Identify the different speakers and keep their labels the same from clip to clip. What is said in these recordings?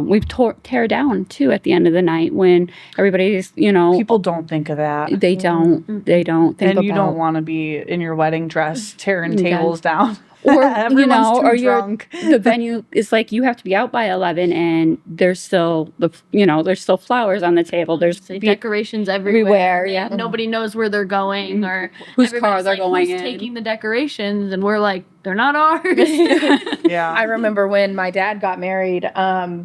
Speaker 1: we've tear down too at the end of the night when everybody's,
Speaker 2: people don't think of that.
Speaker 1: They don't think
Speaker 2: and you don't want to be in your wedding dress tearing tables down.
Speaker 1: Or,
Speaker 2: Everyone's too
Speaker 1: or
Speaker 2: drunk.
Speaker 1: the venue is like, you have to be out by 11 and there's still there's still flowers on the table. There's
Speaker 3: decorations everywhere.
Speaker 1: Yeah.
Speaker 3: Nobody knows where they're going or
Speaker 1: whose car they're going
Speaker 3: who's
Speaker 1: in.
Speaker 3: taking the decorations, and we're like, they're not ours.
Speaker 2: Yeah.
Speaker 4: I remember when my dad got married, him and my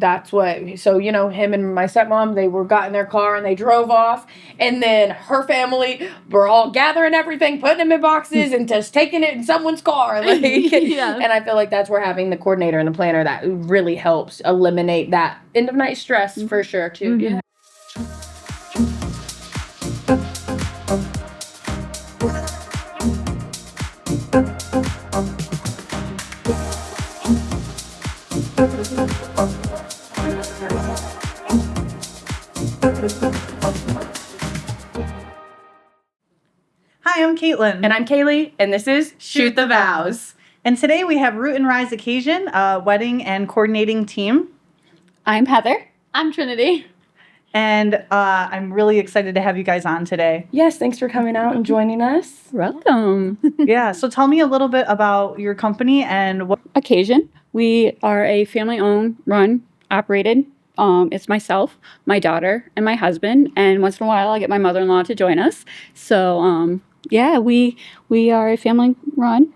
Speaker 4: stepmom, they got in their car and they drove off, and then her family were all gathering everything, putting them in boxes and just taking it in someone's car.
Speaker 3: Yeah.
Speaker 4: And I feel like that's where having the coordinator and the planner, that really helps eliminate that end of night stress for sure too.
Speaker 1: Mm-hmm.
Speaker 4: Yeah.
Speaker 2: Hi, I'm Caitlin.
Speaker 4: And I'm Kaylee, and this is Shoot the Vows.
Speaker 2: And today we have Root and Rise Occasion, a wedding and coordinating team.
Speaker 1: I'm Heather.
Speaker 3: I'm Trinity.
Speaker 2: And I'm really excited to have you guys on today.
Speaker 4: Yes, thanks for coming out and joining us.
Speaker 1: Welcome.
Speaker 2: Yeah, so tell me a little bit about your company and what...
Speaker 1: Occasion. We are a family-owned, run, operated. It's myself, my daughter, and my husband. And once in a while, I get my mother-in-law to join us. So, we are a family-run.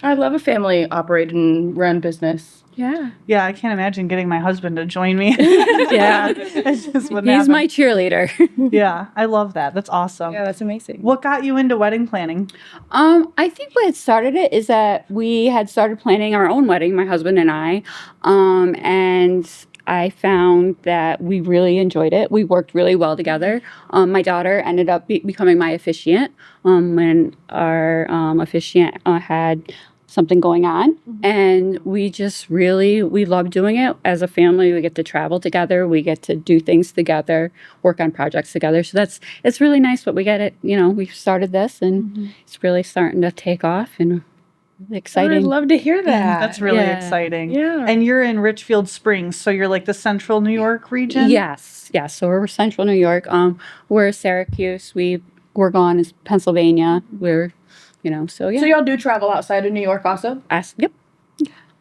Speaker 4: I love a family operated and run business.
Speaker 1: Yeah.
Speaker 2: Yeah, I can't imagine getting my husband to join me.
Speaker 1: Yeah.
Speaker 2: It just wouldn't
Speaker 1: He's
Speaker 2: happen.
Speaker 1: my cheerleader.
Speaker 2: Yeah, I love that. That's awesome.
Speaker 4: Yeah, that's amazing.
Speaker 2: What got you into wedding planning?
Speaker 1: I think what had started it is that we had started planning our own wedding, my husband and I, and I found that we really enjoyed it. We worked really well together. My daughter ended up becoming my officiant when our officiant had something going on, and we love doing it as a family. We get to travel together, we get to do things together, work on projects together. So it's really nice. But we get it, we started this, and it's really starting to take off, and exciting.
Speaker 4: I'd love to hear that.
Speaker 2: That's really exciting.
Speaker 4: Yeah.
Speaker 2: And you're in Richfield Springs, so you're like the central New York region?
Speaker 1: Yes. So we're central New York. We're Syracuse. We're gone is Pennsylvania. We're so yeah.
Speaker 4: So y'all do travel outside of New York also?
Speaker 1: Yep.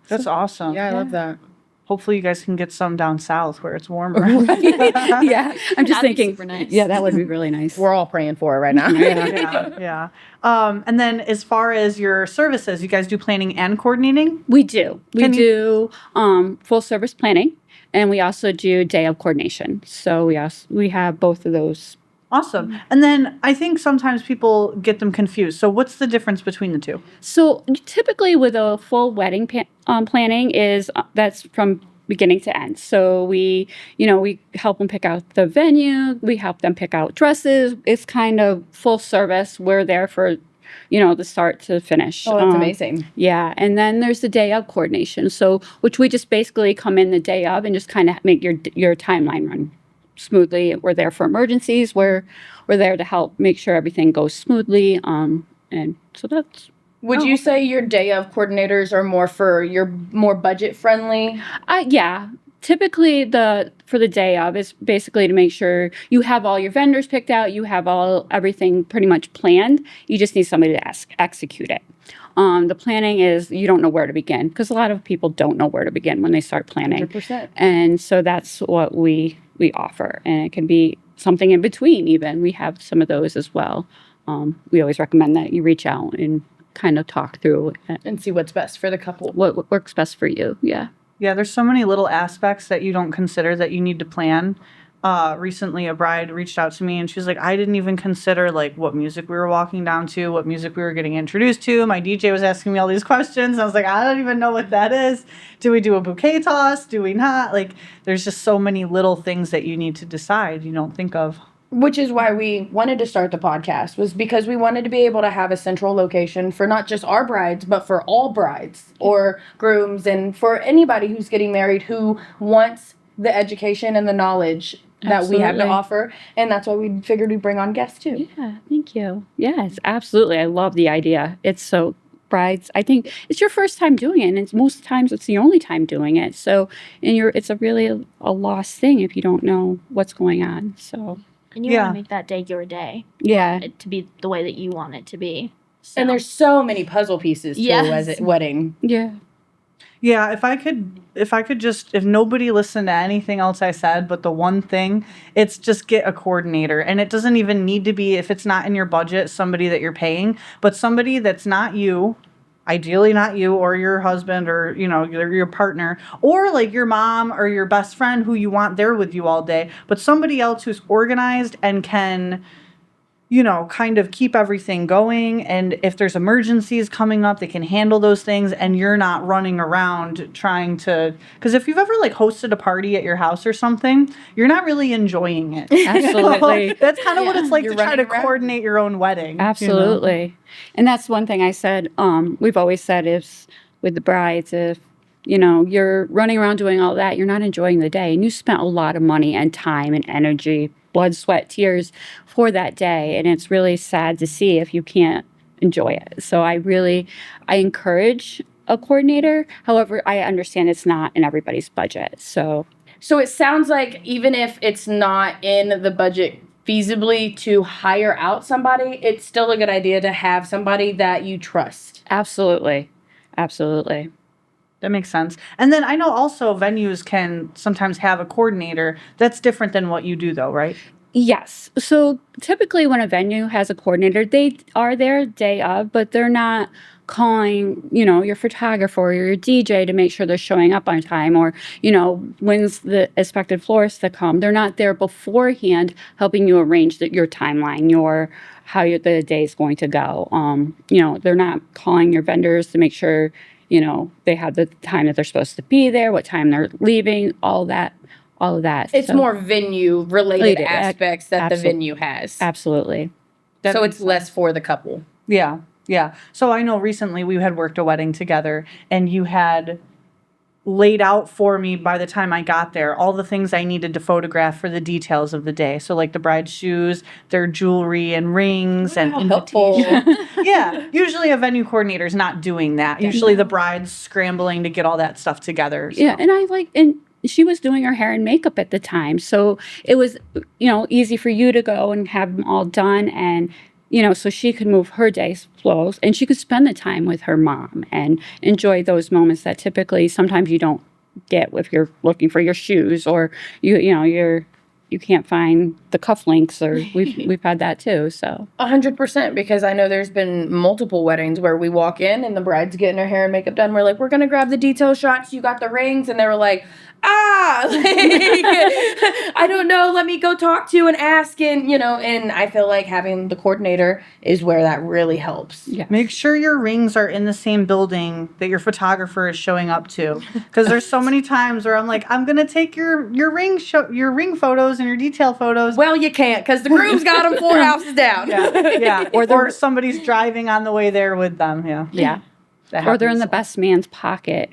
Speaker 2: That's awesome.
Speaker 4: Yeah, I love that.
Speaker 2: Hopefully you guys can get some down south where it's warmer.
Speaker 1: Yeah. I'm just
Speaker 3: That'd be
Speaker 1: thinking.
Speaker 3: super nice.
Speaker 1: Yeah, that would be really nice.
Speaker 4: We're all praying for it right now.
Speaker 2: Yeah. And then as far as your services, you guys do planning and coordinating?
Speaker 1: We do. We do full service planning, and we also do day of coordination. So we have both of those.
Speaker 2: Awesome. And then I think sometimes people get them confused. So what's the difference between the two?
Speaker 1: So typically with a full wedding planning that's from beginning to end. So we help them pick out the venue. We help them pick out dresses. It's kind of full service. We're there for, the start to finish.
Speaker 4: Oh, that's amazing.
Speaker 1: Yeah. And then there's the day of coordination. So which we just basically come in the day of and just kind of make your timeline run smoothly. We're there for emergencies. We're there to help make sure everything goes smoothly. And so that's.
Speaker 4: Would you say your day of coordinators are more budget friendly?
Speaker 1: Yeah. Typically for the day of is basically to make sure you have all your vendors picked out, you have everything pretty much planned. You just need somebody to execute it. The planning is you don't know where to begin, because a lot of people don't know where to begin when they start planning.
Speaker 4: 100%.
Speaker 1: And so that's what we offer, and it can be something in between even. We have some of those as well. We always recommend that you reach out and kind of talk through
Speaker 4: And see what's best for the couple.
Speaker 1: what works best for you. Yeah.
Speaker 2: Yeah, there's so many little aspects that you don't consider that you need to plan. Recently, a bride reached out to me and she was like, I didn't even consider like what music we were walking down to, what music we were getting introduced to. My DJ was asking me all these questions. I was like, I don't even know what that is. Do we do a bouquet toss? Do we not? Like, there's just so many little things that you need to decide you don't think of.
Speaker 4: Which is why we wanted to start the podcast, was because we wanted to be able to have a central location for not just our brides, but for all brides or grooms, and for anybody who's getting married who wants the education and the knowledge that we have to offer. And that's why we figured we'd bring on guests too.
Speaker 1: Yeah, thank you. Yes, absolutely. I love the idea. It's so brides, I think it's your first time doing it, and most times it's the only time doing it. So, and it's a really a lost thing if you don't know what's going on. So,
Speaker 3: And you want to make that day your day.
Speaker 1: yeah,
Speaker 3: It to be the way that you want it to be. So.
Speaker 4: And there's so many puzzle pieces too as a wedding.
Speaker 1: yeah.
Speaker 2: Yeah, if nobody listened to anything else I said, but the one thing, it's just get a coordinator. And it doesn't even need to be, if it's not in your budget, somebody that you're paying, but somebody that's not you, ideally not you or your husband or, your partner, or like your mom or your best friend who you want there with you all day, but somebody else who's organized and can, kind of keep everything going. And if there's emergencies coming up, they can handle those things and you're not running around trying to, because if you've ever like hosted a party at your house or something, you're not really enjoying it.
Speaker 1: Absolutely.
Speaker 2: That's kind of what it's like
Speaker 4: You're
Speaker 2: to try to
Speaker 4: running around.
Speaker 2: coordinate your own wedding.
Speaker 1: Absolutely. And that's one thing I said, we've always said is with the brides, if, you're running around doing all that, you're not enjoying the day. And you spent a lot of money and time and energy, blood, sweat, tears for that day. And it's really sad to see if you can't enjoy it. So I encourage a coordinator. However, I understand it's not in everybody's budget. So
Speaker 4: it sounds like even if it's not in the budget feasibly to hire out somebody, it's still a good idea to have somebody that you trust.
Speaker 1: absolutely. Absolutely.
Speaker 2: That makes sense. And then I know also venues can sometimes have a coordinator. That's different than what you do though, right?
Speaker 1: Yes. So typically when a venue has a coordinator, they are there day of, but they're not calling, your photographer or your DJ to make sure they're showing up on time or, when's the expected florist to come. They're not there beforehand helping you arrange your timeline, the day is going to go. They're not calling your vendors to make sure, they have the time that they're supposed to be there, what time they're leaving, all of that.
Speaker 4: It's
Speaker 1: So,
Speaker 4: more venue related
Speaker 1: Related,
Speaker 4: aspects that the venue has.
Speaker 1: absolutely.
Speaker 4: So it's less for the couple.
Speaker 2: Yeah. Yeah. So I know recently we had worked a wedding together and you had laid out for me by the time I got there all the things I needed to photograph for the details of the day. So like the bride's shoes, their jewelry and rings and
Speaker 4: helpful.
Speaker 2: yeah. Usually a venue coordinator is not doing that. Usually the bride's scrambling to get all that stuff together. So.
Speaker 1: Yeah, and she was doing her hair and makeup at the time. So it was, easy for you to go and have them all done and, so she could move her day's flows and she could spend the time with her mom and enjoy those moments that typically sometimes you don't get if you're looking for your shoes or you can't find the cufflinks or we've had that too. So
Speaker 4: 100%, because I know there's been multiple weddings where we walk in and the bride's getting her hair and makeup done. We're like, we're gonna grab the detail shots. You got the rings, and they were like, I don't know. Let me go talk to and ask, and I feel like having the coordinator is where that really helps.
Speaker 1: yeah.
Speaker 2: Make sure your rings are in the same building that your photographer is showing up to, because there's so many times where I'm like, I'm gonna take your ring photos and your detail photos.
Speaker 4: Well, you can't, because the groom's got them 4 houses down.
Speaker 2: Yeah. Or somebody's driving on the way there with them. Yeah.
Speaker 1: Yeah.
Speaker 2: That
Speaker 1: Or they're in
Speaker 2: happens.
Speaker 1: the best man's pocket,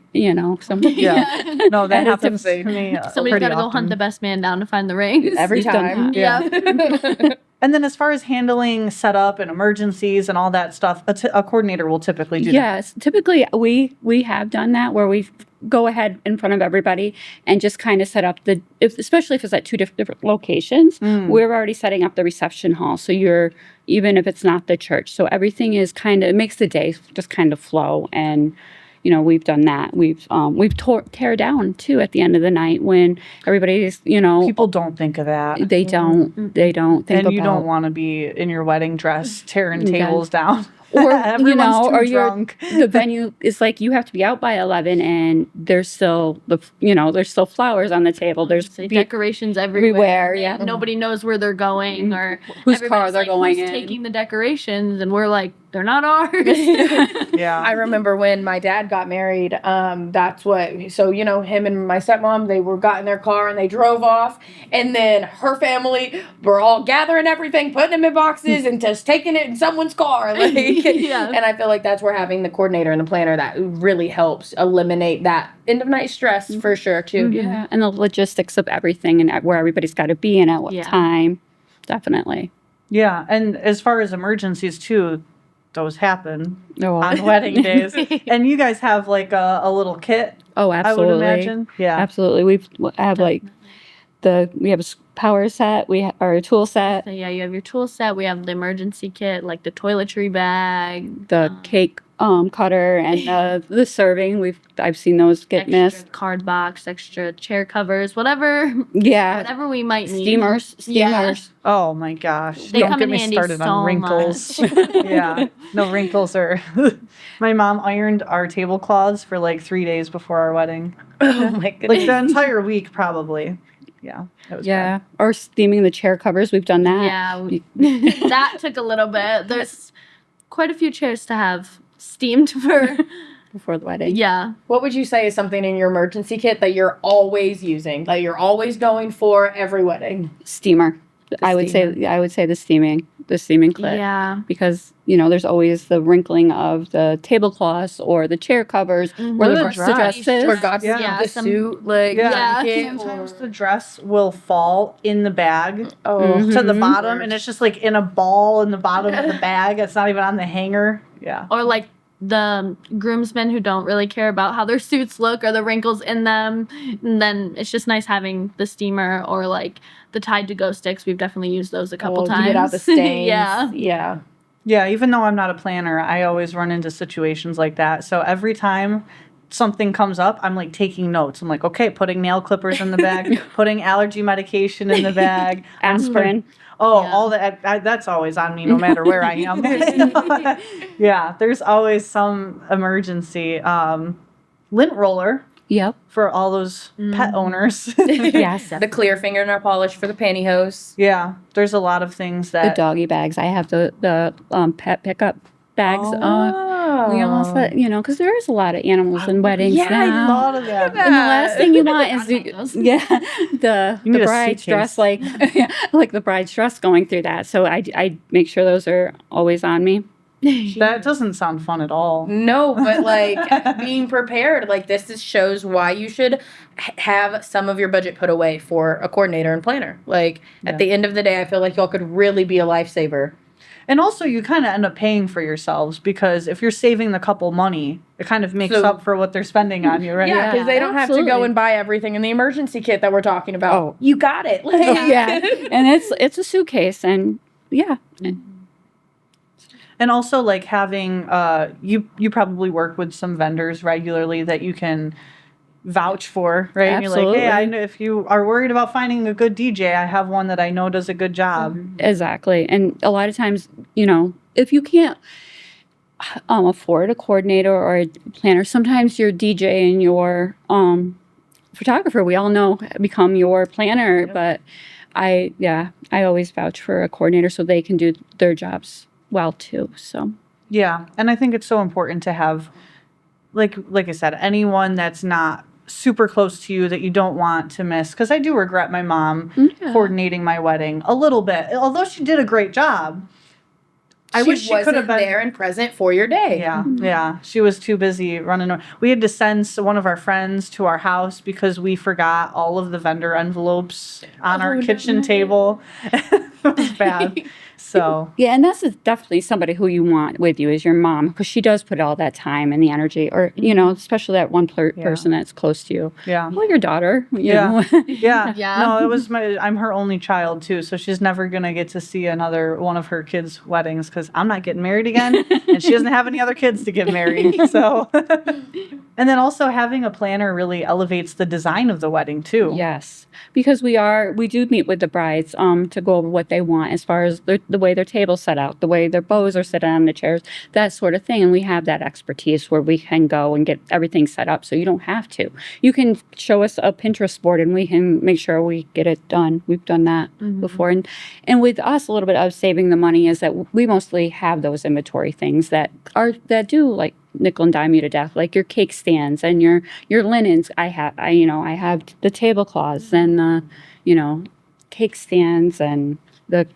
Speaker 1: some
Speaker 2: Yeah. No, that happens
Speaker 1: to
Speaker 2: to me.
Speaker 3: Somebody's
Speaker 2: pretty
Speaker 3: got to go
Speaker 2: often.
Speaker 3: hunt the best man down to find the rings.
Speaker 4: Every
Speaker 1: You've done
Speaker 4: time.
Speaker 1: that.
Speaker 3: Yeah.
Speaker 2: And then as far as handling setup and emergencies and all that stuff, a coordinator will typically do that.
Speaker 1: Yes, typically we have done that where we go ahead in front of everybody and just kind of set up especially if it's at two different locations, we're already setting up the reception hall. So even if it's not the church, so everything is it makes the day just kind of flow. And we've done that. We've tear down too at the end of the night when everybody's
Speaker 2: People don't think of that.
Speaker 1: they don't think
Speaker 2: And you
Speaker 1: about
Speaker 2: don't want to be in your wedding dress tearing
Speaker 1: Yeah.
Speaker 2: tables down.
Speaker 1: or
Speaker 2: Everyone's too
Speaker 1: or
Speaker 2: drunk.
Speaker 1: the venue is like you have to be out by 11 and there's still there's still flowers on the table, there's
Speaker 3: Decorations everywhere.
Speaker 1: everywhere, yeah.
Speaker 3: Nobody knows where they're going or
Speaker 1: Whose car
Speaker 3: everybody's
Speaker 1: they're
Speaker 3: like,
Speaker 1: going
Speaker 3: who's
Speaker 1: in.
Speaker 3: taking the decorations, and we're like, they're not ours.
Speaker 2: Yeah.
Speaker 4: I remember when my dad got married, him and my stepmom, they got in their car and they drove off, and then her family were all gathering everything, putting them in boxes and just taking it in someone's car.
Speaker 3: Yeah.
Speaker 4: And I feel like that's where having the coordinator and the planner, that really helps eliminate that end of night stress for sure too.
Speaker 1: Yeah, and the logistics of everything and where everybody's got to be and at what
Speaker 3: Yeah.
Speaker 1: time, definitely.
Speaker 2: Yeah. And as far as emergencies too, those happen
Speaker 1: Oh,
Speaker 2: on wedding days. And you guys have like a little kit,
Speaker 1: oh,
Speaker 2: I
Speaker 1: absolutely.
Speaker 2: would imagine. Yeah.
Speaker 1: Absolutely. I have like we have a power set, our tool set,
Speaker 3: So yeah, you have your tool set. We have the emergency kit, like the toiletry bag,
Speaker 1: the cake cutter, and the serving. I've seen those get
Speaker 3: extra
Speaker 1: missed.
Speaker 3: card box, extra chair covers, whatever
Speaker 1: Yeah.
Speaker 3: we might need.
Speaker 1: Steamers.
Speaker 3: Yeah.
Speaker 2: Oh my gosh.
Speaker 3: They
Speaker 2: Don't
Speaker 3: come
Speaker 2: get
Speaker 3: in
Speaker 2: me
Speaker 3: handy
Speaker 2: started
Speaker 3: so
Speaker 2: on wrinkles.
Speaker 3: much.
Speaker 2: Yeah. No wrinkles are. My mom ironed our tablecloths for like 3 days before our wedding.
Speaker 4: Oh my goodness.
Speaker 2: Like the entire week, probably. Yeah. That was
Speaker 1: Yeah. Or steaming the chair covers. We've done that.
Speaker 3: Yeah, that took a little bit. There's quite a few chairs to have steamed for.
Speaker 1: Before the wedding.
Speaker 3: Yeah,
Speaker 4: What would you say is something in your emergency kit that you're always using, that you're always going for every wedding?
Speaker 1: Steamer. I would
Speaker 4: steamer.
Speaker 1: say the steaming clip.
Speaker 3: yeah.
Speaker 1: Because there's always the wrinkling of the tablecloths or the chair covers
Speaker 3: Mhm.
Speaker 1: or
Speaker 2: Or
Speaker 1: the
Speaker 2: the dress.
Speaker 1: dresses.
Speaker 4: Or God,
Speaker 2: Yeah.
Speaker 4: the suit, like
Speaker 2: Yeah.
Speaker 4: jacket,
Speaker 2: Sometimes
Speaker 4: or-
Speaker 2: the dress will fall in the bag
Speaker 4: oh,
Speaker 1: Mhm.
Speaker 2: to the bottom, and it's just like in a ball in the bottom of the bag. It's not even on the hanger. Yeah.
Speaker 3: Or like the groomsmen who don't really care about how their suits look or the wrinkles in them. And then it's just nice having the steamer or like the Tide to Go sticks. We've definitely used those a couple times.
Speaker 4: To get out the stains.
Speaker 3: Yeah.
Speaker 4: Yeah.
Speaker 2: Yeah, even though I'm not a planner, I always run into situations like that. So every time something comes up, I'm like taking notes. I'm like, okay, putting nail clippers in the bag, putting allergy medication in the bag,
Speaker 1: Aspirin.
Speaker 2: Oh,
Speaker 3: Yeah.
Speaker 2: all that. That's always on me, no matter where I am. Yeah, there's always some emergency. Lint roller
Speaker 1: Yep.
Speaker 2: for all those pet owners.
Speaker 1: Yes.
Speaker 4: The clear fingernail polish for the pantyhose.
Speaker 2: Yeah, there's a lot of things
Speaker 1: The
Speaker 2: that.
Speaker 1: doggy bags. I have the pet pickup bags. We almost let because there is a lot of animals in weddings
Speaker 4: yeah, I
Speaker 1: now.
Speaker 2: thought of that.
Speaker 1: And the last thing you want is
Speaker 3: Those.
Speaker 1: the
Speaker 2: You need a
Speaker 1: bride's
Speaker 2: suitcase.
Speaker 1: dress like the bride's dress going through that. So I make sure those are always on me.
Speaker 2: That doesn't sound fun at all.
Speaker 4: No, but like being prepared, like shows why you should have some of your budget put away for a coordinator and planner. Like
Speaker 2: Yeah.
Speaker 4: at the end of the day, I feel like y'all could really be a lifesaver.
Speaker 2: And also, you kind of end up paying for yourselves because if you're saving the couple money, it kind of makes
Speaker 4: So-
Speaker 2: up for what they're spending on you, right?
Speaker 4: Yeah, because they don't have to go
Speaker 1: absolutely.
Speaker 4: and buy everything in the emergency kit that we're talking about.
Speaker 1: Oh.
Speaker 4: You got it. Like,
Speaker 1: Yeah, and it's a suitcase, and yeah,
Speaker 2: And also, like having you probably work with some vendors regularly that you can vouch for, right? And you're like, hey, I
Speaker 1: Absolutely.
Speaker 2: know if you are worried about finding a good DJ, I have one that I know does a good job.
Speaker 1: exactly. And a lot of times, if you can't afford a coordinator or a planner, sometimes your DJ and your photographer, we all know, become your planner.
Speaker 2: Yep.
Speaker 1: But I always vouch for a coordinator so they can do their jobs well too. So
Speaker 2: Yeah, and I think it's so important to have, like I said, anyone that's not super close to you that you don't want to miss. Because I do regret my mom
Speaker 1: Yeah.
Speaker 2: coordinating my wedding a little bit, although she did a great job. I wish she could
Speaker 4: wasn't
Speaker 2: have been
Speaker 4: there and present for your day.
Speaker 2: Yeah, yeah. She was too busy running. We had to send one of our friends to our house because we forgot all of the vendor envelopes on our
Speaker 4: Oh,
Speaker 2: kitchen
Speaker 4: no.
Speaker 2: table. It was bad. So,
Speaker 1: yeah, and that's definitely somebody who you want with you is your mom because she does put all that time and the energy, or especially that one person that's close to you.
Speaker 2: yeah.
Speaker 1: Well, your daughter, you
Speaker 2: Yeah.
Speaker 1: know.
Speaker 2: Yeah.
Speaker 3: Yeah.
Speaker 2: No, it was I'm her only child too, so she's never going to get to see another one of her kids' weddings cuz I'm not getting married again and she doesn't have any other kids to get married. So and then also having a planner really elevates the design of the wedding too.
Speaker 1: Yes, because we do meet with the brides to go over what they want as far as the way their table's set out, the way their bows are set on the chairs, that sort of thing. And we have that expertise where we can go and get everything set up so you don't have to. You can show us a Pinterest board and we can make sure we get it done. We've done that before. And with us, a little bit of saving the money is that we mostly have those inventory things that do like nickel and dime you to death, like your cake stands and your linens. I have the tablecloths and the cake stands and the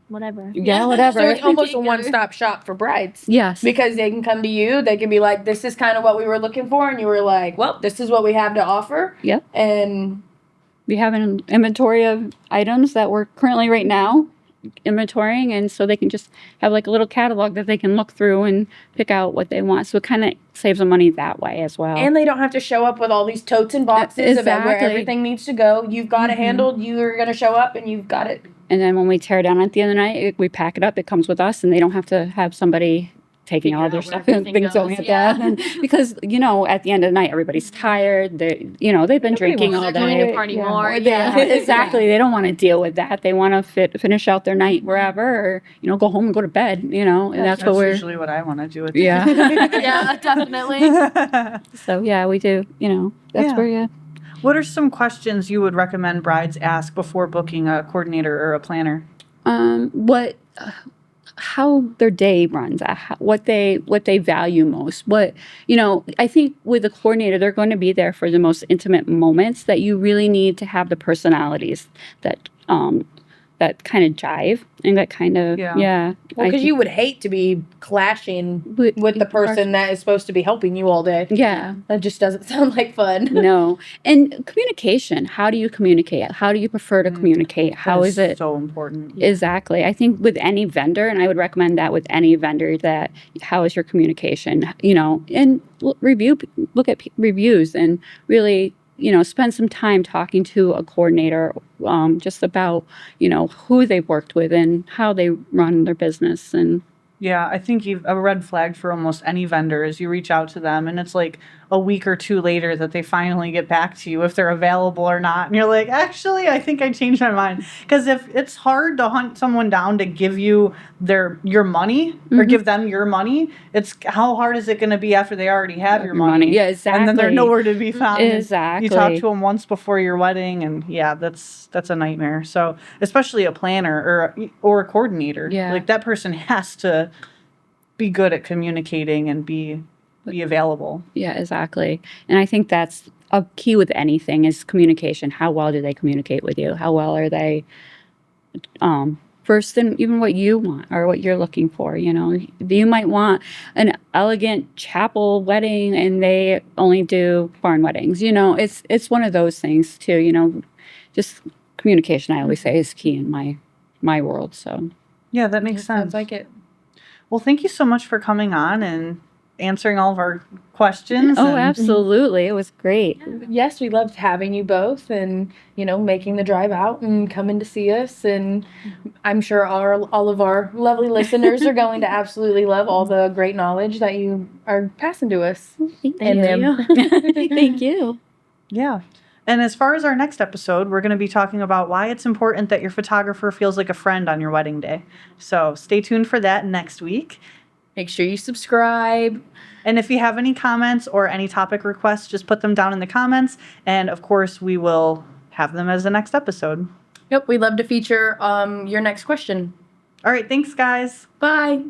Speaker 3: Whatever.
Speaker 1: whatever.
Speaker 4: So it's almost a one-stop shop for brides.
Speaker 1: Yes.
Speaker 4: Because they can come to you, they can be like, this is kind of what we were looking for, and you were like, well, this is what we have to offer.
Speaker 1: Yep.
Speaker 4: And
Speaker 1: We have an inventory of items that we're currently right now inventorying, and so they can just have like a little catalog that they can look through and pick out what they want. So it kind of saves them money that way as well.
Speaker 4: And they don't have to show up with all these totes and boxes about where
Speaker 1: Exactly.
Speaker 4: everything needs to go. You've got it handled. You're going to show up and you've got it.
Speaker 1: And then when we tear down at the end of the night, we pack it up. It comes with us, and they don't have to have somebody taking
Speaker 3: Figure
Speaker 1: all
Speaker 3: out
Speaker 1: their
Speaker 3: where
Speaker 1: stuff and
Speaker 3: everything
Speaker 1: things
Speaker 3: goes.
Speaker 1: going like
Speaker 3: Yeah.
Speaker 1: that. And because at the end of the night, everybody's tired. They, they've been drinking all
Speaker 3: They're going to
Speaker 1: day.
Speaker 3: party more.
Speaker 1: Yeah, exactly. They don't want to deal with that. They want to finish out their night wherever, or go home and go to bed. And that's what we're.
Speaker 2: usually what I want to do. At
Speaker 1: Yeah.
Speaker 3: Yeah, definitely.
Speaker 1: So yeah, we do. That's
Speaker 2: Yeah.
Speaker 1: where you.
Speaker 2: What are some questions you would recommend brides ask before booking a coordinator or a planner?
Speaker 1: How their day runs, what they value most. I think with a coordinator, they're going to be there for the most intimate moments that you really need to have the personalities that that kind of jive and that kind of
Speaker 2: Yeah.
Speaker 4: Well, because you would hate to be clashing with the person that is supposed to be helping you all day.
Speaker 1: Yeah.
Speaker 4: That just doesn't sound like fun.
Speaker 1: No. And communication. How do you communicate? How do you prefer to communicate? How is it?
Speaker 2: So important.
Speaker 1: Exactly. I think with any vendor, and I would recommend that with any vendor, that how is your communication? And look at reviews and really, spend some time talking to a coordinator just about, who they've worked with and how they run their business. And
Speaker 2: Yeah, I think a red flag for almost any vendor is you reach out to them and it's like a week or two later that they finally get back to you if they're available or not. And you're like, actually, I think I changed my mind. Because if it's hard to hunt someone down to give you your money or give them your money, it's how hard is it going to be after they already have your money?
Speaker 1: Yeah, exactly.
Speaker 2: And then they're nowhere to be found.
Speaker 1: Exactly.
Speaker 2: You talk to them once before your wedding, and yeah, that's a nightmare. So especially a planner or a coordinator, like that person has to be good at communicating and be available.
Speaker 1: Yeah, exactly. And I think that's a key with anything is communication. How well do they communicate with you? How well are they first in even what you want or what you're looking for? You might want an elegant chapel wedding and they only do barn weddings. It's one of those things too. Just communication, I always say, is key in my world. So
Speaker 2: yeah, that makes sense.
Speaker 4: Sounds like it.
Speaker 2: Well, thank you so much for coming on and answering all of our questions.
Speaker 1: Oh, absolutely. It was great.
Speaker 4: Yes, we loved having you both and, making the drive out and coming to see us. And I'm sure all of our lovely listeners are going to absolutely love all the great knowledge that you are passing to us.
Speaker 1: Thank
Speaker 4: them.
Speaker 1: you. Thank you.
Speaker 2: Yeah. And as far as our next episode, we're going to be talking about why it's important that your photographer feels like a friend on your wedding day. So stay tuned for that next week.
Speaker 4: Make sure you subscribe.
Speaker 2: And if you have any comments or any topic requests, just put them down in the comments. And of course, we will have them as the next episode.
Speaker 4: Yep, we'd love to feature your next question.
Speaker 2: All right. Thanks, guys.
Speaker 4: Bye.